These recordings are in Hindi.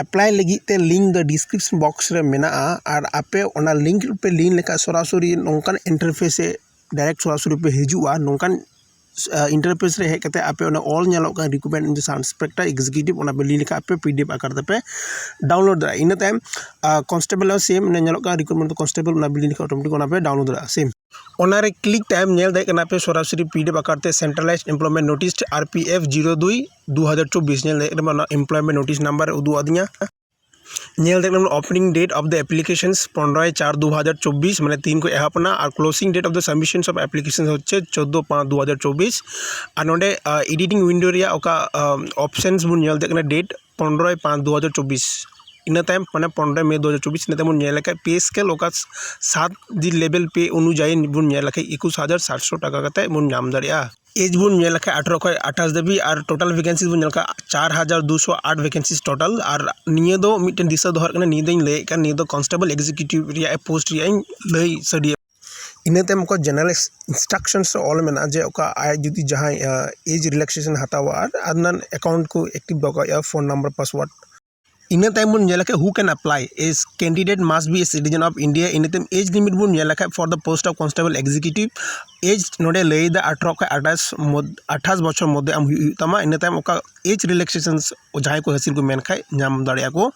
अप्लाई लगित ते लिंक द डिस्क्रिप्शन बॉक्स रे मेना और आपे ओना लिंक पे लिंक लेका सरासरी नोंकान इंटरफेस से डायरेक्ट सरासरी पे हिजुआ नोंकान इंटरफेस रे हेकते आपे ओना ऑल नेलोक का recruitment in the inspector executive ओना पे लिंक लेका आपे पीडीएफ आकार पे डाउनलोड दरा इन टाइम कांस्टेबल सेम ने नेलोक का रिक्रूटमेंट कांस्टेबल ओना पे लिंक ऑटोमेटिक ओना पे डाउनलोड दरा सेम ओना रे क्लिक टाइम नेल दे कना पे सरासरी पीडीएफ आकार ते सेंट्रलाइज्ड एम्प्लॉयमेंट नोटिस आरपीएफ 02/2024 नेल दे कना एम्प्लॉयमेंट नोटिस नंबर उदु आदिया नेल देखना opening date of the applications 15/4/2024 माने 3 को एहापना और closing date of the submissions of applications होचे 14/5/2024 और नोडे एडिटिंग विंडो रिया ओका ऑप्शंस बुन नेल देखना डेट 15/5/2024 इन टाइम माने 15 मई 2024 इन टाइम नेल का पे स्केल ओका 7 दी लेवल पे अनुयायी बुन नेल का 21700 टाका कते बुन नाम दरिया एज बुन नेल का 18 खय 28 दबी और टोटल वैकेंसीज बुन नेल का 4208 वैकेंसीज टोटल और निये दो मिटन दिशा दोहर कना निये दइन ले का निये दो कांस्टेबल एग्जीक्यूटिव रिया पोस्ट रिया लई सडी इन टाइम को जनरल इंस्ट्रक्शंस ऑल मेना जे ओका आय जुदी जहां एज रिलैक्सेशन हतावा और अदनन अकाउंट को एक्टिव दोका फोन नंबर पासवर्ड इन टाइम बुन नेल who can apply as candidate must be a citizen of India इन टाइम एज लिमिट बुन नेल for the post of constable executive age नोडे लई द 18 खय 28 बछर मध्य आम तमा इन टाइम ओका एज रिलैक्सेशन जहां को हासिल को मेन खाय नाम दाड़िया को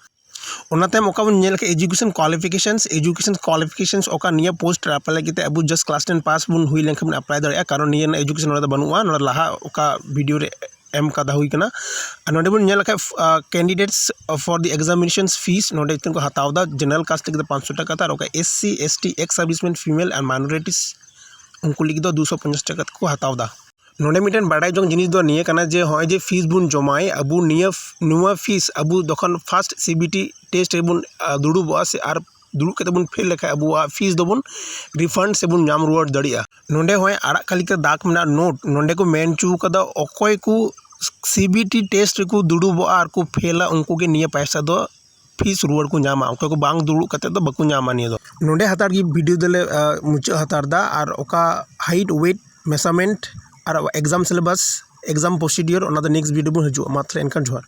ओना टाइम ओका बुन नेल एजुकेशन क्वालिफिकेशंस ओका निया पोस्ट अप्लाई किते अबु जस्ट क्लास 10 पास बुन हुई लेन खम अप्लाई दाड़िया कारण निया एजुकेशन ओना बनुआ नोडा लाहा ओका वीडियो रे एम का हुई कना नोडे बुन नेल candidates for the examinations fees नोडे को हताव दा जनरल कास्ट के 500 टाका तार ओका SC ST ex serviceman female and minorities उनको लिख दो 250 टाका को हताव दा नोडे मिटन बाडाय जों जिनिस दो निये कना जे होय जे फीस बुन जमाय अबु निया फीस अबु दखन फर्स्ट सीबीटी टेस्ट बुन दुडुबा से आर दुडु कते बुन फेल लेखा अबु फीस दोबुन रिफंड से बुन नाम रुवाड़ दड़िया नोडे होय आड़ा कालिका दाग मेना नोट नोडे को मेन चू कदा अकोय को सीबीटी टेस्ट को दुडुबा और को फेला उनको के निया पैसा दो फीस रुवाड़ को नामा ओके को बांग दुडु कते दो बकु नामा निया दो नोडे हतार की वीडियो दले मुचा हतार दा और ओका हाइट वेट मेजरमेंट और एग्जाम सिलेबस एग्जाम प्रोसीडियर ओना द नेक्स्ट वीडियो बुन हजू मात्र एनकान जोहार।